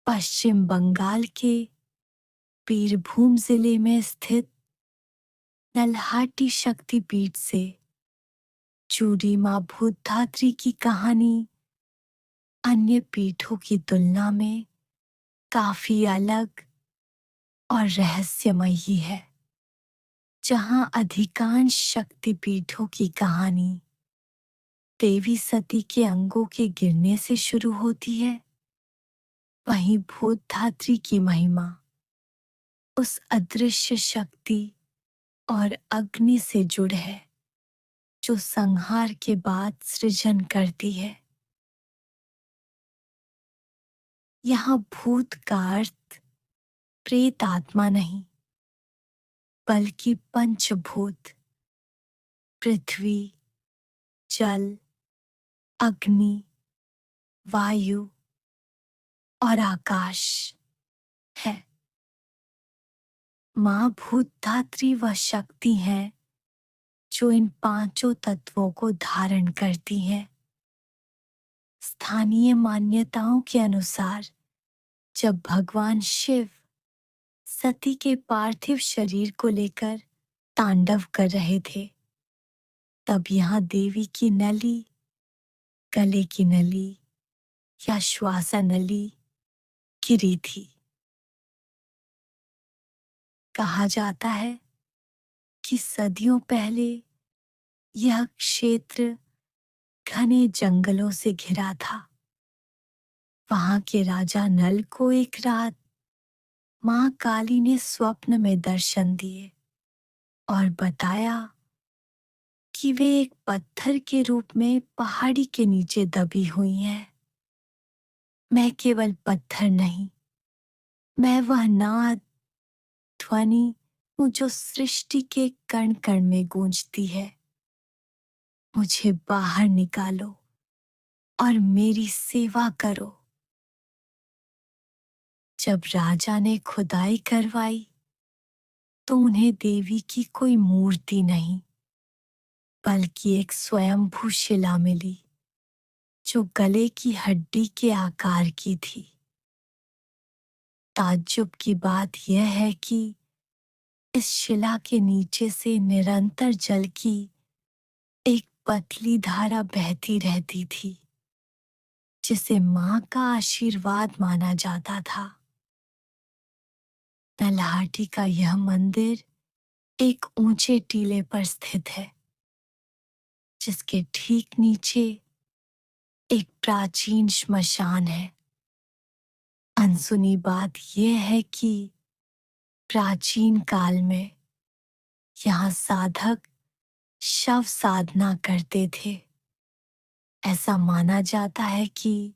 पश्चिम बंगाल के बीरभूम जिले में स्थित नल्हाटी शक्तिपीठ से जुड़ी मां भूतधात्री की कहानी अन्य पीठों की तुलना में काफी अलग और रहस्यमयी है। जहां अधिकांश शक्तिपीठों की कहानी देवी सती के अंगों के गिरने से शुरू होती है, वहीं भूतधात्री की महिमा उस अदृश्य शक्ति और अग्नि से जुड़ है जो संहार के बाद सृजन करती है। यहाँ भूत का अर्थ प्रेत आत्मा नहीं, बल्कि पंचभूत पृथ्वी, जल, अग्नि, वायु और आकाश है। मां भूतधात्री वह शक्ति है जो इन पांचों तत्वों को धारण करती है। स्थानीय मान्यताओं के अनुसार जब भगवान शिव सती के पार्थिव शरीर को लेकर तांडव कर रहे थे, तब यहाँ देवी की नली, गले की नली या श्वासा नली गिरी थी। कहा जाता है कि सदियों पहले यह क्षेत्र घने जंगलों से घिरा था। वहां के राजा नल को एक रात मां काली ने स्वप्न में दर्शन दिए और बताया कि वे एक पत्थर के रूप में पहाड़ी के नीचे दबी हुई हैं। मैं केवल पत्थर नहीं, मैं वह नाद, ध्वनि हूं जो सृष्टि के कण कण में गूंजती है। मुझे बाहर निकालो और मेरी सेवा करो। जब राजा ने खुदाई करवाई तो उन्हें देवी की कोई मूर्ति नहीं, बल्कि एक स्वयंभू शिला मिली जो गले की हड्डी के आकार की थी। ताज्जुब की बात यह है कि इस शिला के नीचे से निरंतर जल की एक पतली धारा बहती रहती थी, जिसे मां का आशीर्वाद माना जाता था। नल्हाटी का यह मंदिर एक ऊंचे टीले पर स्थित है, जिसके ठीक नीचे एक प्राचीन श्मशान है। अनसुनी बात यह है कि प्राचीन काल में यहाँ साधक शव साधना करते थे। ऐसा माना जाता है कि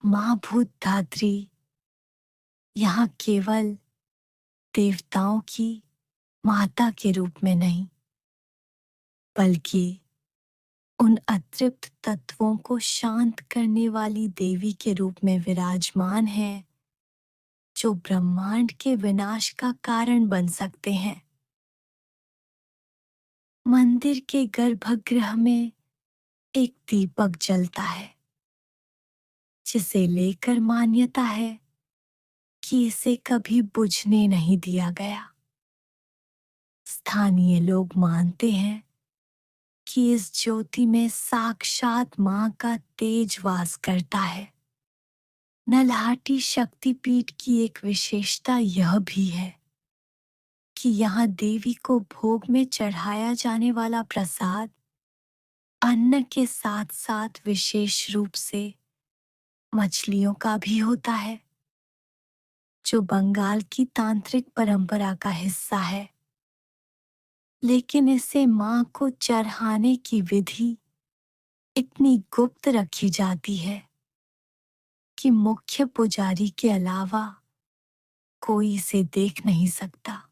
मां भूतधात्री यहाँ केवल देवताओं की माता के रूप में नहीं, बल्कि उन अतृप्त तत्वों को शांत करने वाली देवी के रूप में विराजमान है, जो ब्रह्मांड के विनाश का कारण बन सकते हैं। मंदिर के गर्भगृह में एक दीपक जलता है, जिसे लेकर मान्यता है कि इसे कभी बुझने नहीं दिया गया। स्थानीय लोग मानते हैं कि इस ज्योति में साक्षात मां का तेज वास करता है। नल्हाटी शक्तिपीठ की एक विशेषता यह भी है कि यहाँ देवी को भोग में चढ़ाया जाने वाला प्रसाद अन्न के साथ साथ विशेष रूप से मछलियों का भी होता है, जो बंगाल की तांत्रिक परंपरा का हिस्सा है। लेकिन इसे मां को चढ़ाने की विधि इतनी गुप्त रखी जाती है कि मुख्य पुजारी के अलावा कोई इसे देख नहीं सकता।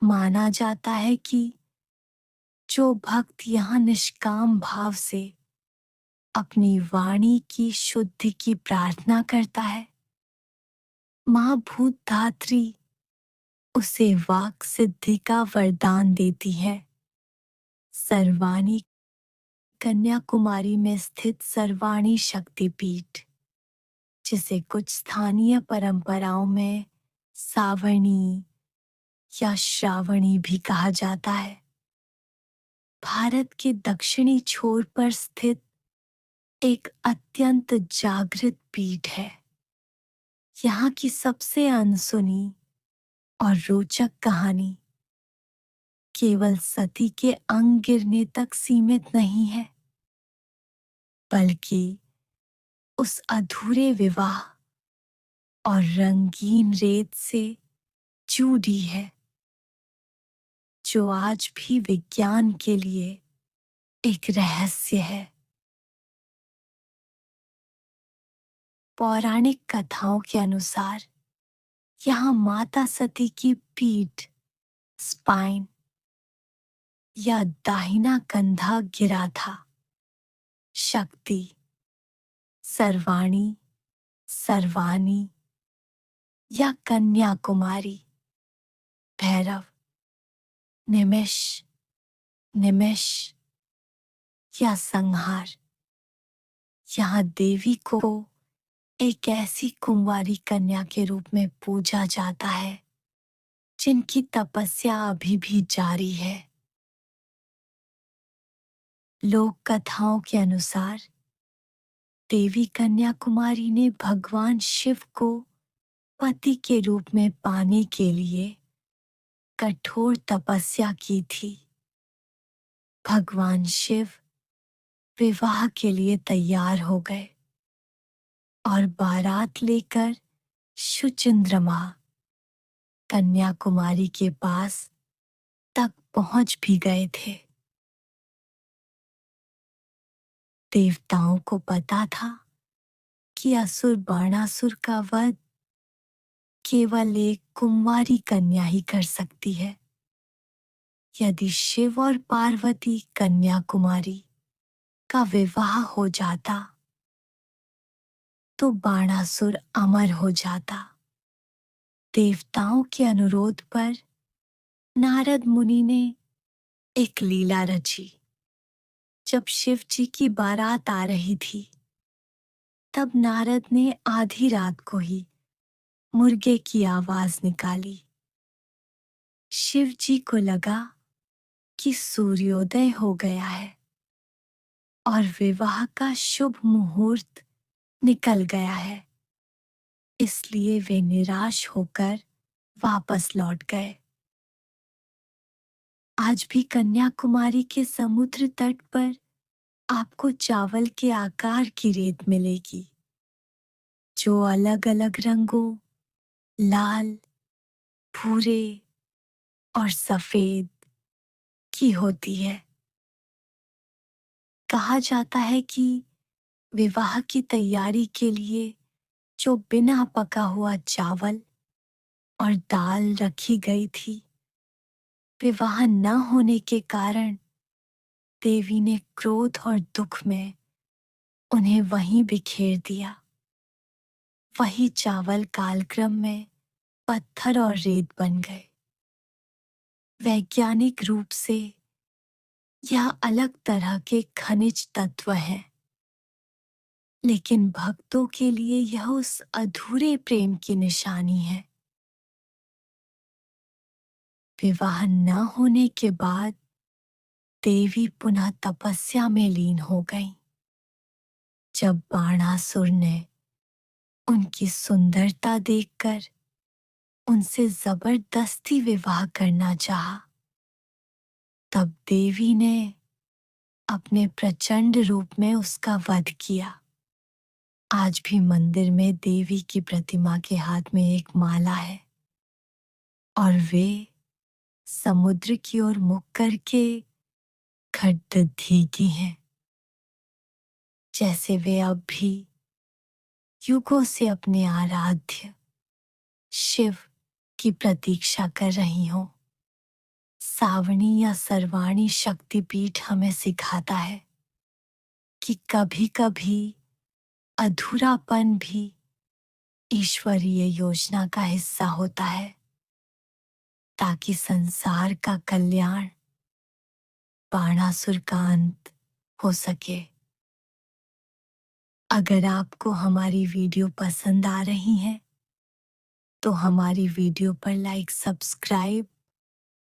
माना जाता है कि जो भक्त यहाँ निष्काम भाव से अपनी वाणी की शुद्धि की प्रार्थना करता है, मां भूतधात्री उसे वाक सिद्धि का वरदान देती है। सर्वाणी कन्याकुमारी में स्थित सर्वाणी शक्तिपीठ, जिसे कुछ स्थानीय परंपराओं में सावर्णी या श्रावणी भी कहा जाता है, भारत के दक्षिणी छोर पर स्थित एक अत्यंत जागृत पीठ है। यहाँ की सबसे अनसुनी और रोचक कहानी केवल सती के अंग गिरने तक सीमित नहीं है, बल्कि उस अधूरे विवाह और रंगीन रेत से जुड़ी है, जो आज भी विज्ञान के लिए एक रहस्य है। पौराणिक कथाओं के अनुसार यहाँ माता सती की पीठ, स्पाइन या दाहिना कंधा गिरा था। शक्ति, सर्वाणी, सर्वानी या कन्याकुमारी, भैरव, निमिष, निमिष या संहार, यहाँ देवी को एक ऐसी कुंवारी कन्या के रूप में पूजा जाता है जिनकी तपस्या अभी भी जारी है। लोक कथाओं के अनुसार देवी कन्याकुमारी ने भगवान शिव को पति के रूप में पाने के लिए कठोर तपस्या की थी। भगवान शिव विवाह के लिए तैयार हो गए और बारात लेकर शुचिंद्रमा कन्याकुमारी के पास तक पहुंच भी गए थे। देवताओं को पता था कि असुर बाणासुर का वध केवल एक कुंवारी कन्या ही कर सकती है। यदि शिव और पार्वती कन्याकुमारी का विवाह हो जाता तो बाणासुर अमर हो जाता। देवताओं के अनुरोध पर नारद मुनि ने एक लीला रची। जब शिव जी की बारात आ रही थी, तब नारद ने आधी रात को ही मुर्गे की आवाज निकाली। शिव जी को लगा कि सूर्योदय हो गया है और विवाह का शुभ मुहूर्त निकल गया है, इसलिए वे निराश होकर वापस लौट गए। आज भी कन्याकुमारी के समुद्र तट पर आपको चावल के आकार की रेत मिलेगी, जो अलग अलग रंगों, लाल, भूरे और सफेद की होती है। कहा जाता है कि विवाह की तैयारी के लिए जो बिना पका हुआ चावल और दाल रखी गई थी, विवाह न होने के कारण देवी ने क्रोध और दुख में उन्हें वहीं बिखेर दिया। वही चावल कालक्रम में पत्थर और रेत बन गए। वैज्ञानिक रूप से यह अलग तरह के खनिज तत्व हैं, लेकिन भक्तों के लिए यह उस अधूरे प्रेम की निशानी है। विवाह न होने के बाद देवी पुनः तपस्या में लीन हो गईं। जब बाणासुर ने उनकी सुंदरता देखकर उनसे जबरदस्ती विवाह करना चाहा, तब देवी ने अपने प्रचंड रूप में उसका वध किया। आज भी मंदिर में देवी की प्रतिमा के हाथ में एक माला है और वे समुद्र की ओर मुख करके खड्डीधी हैं, जैसे वे अब भी युगों से अपने आराध्य शिव की प्रतीक्षा कर रही हों। सावणी या सर्वाणी शक्तिपीठ हमें सिखाता है कि कभी कभी अधूरापन भी ईश्वरीय योजना का हिस्सा होता है, ताकि संसार का कल्याण, बाणासुर का अंत हो सके। अगर आपको हमारी वीडियो पसंद आ रही है तो हमारी वीडियो पर लाइक, सब्सक्राइब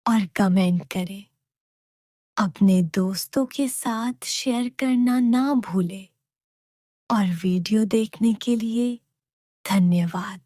और कमेंट करें। अपने दोस्तों के साथ शेयर करना ना भूलें और वीडियो देखने के लिए धन्यवाद।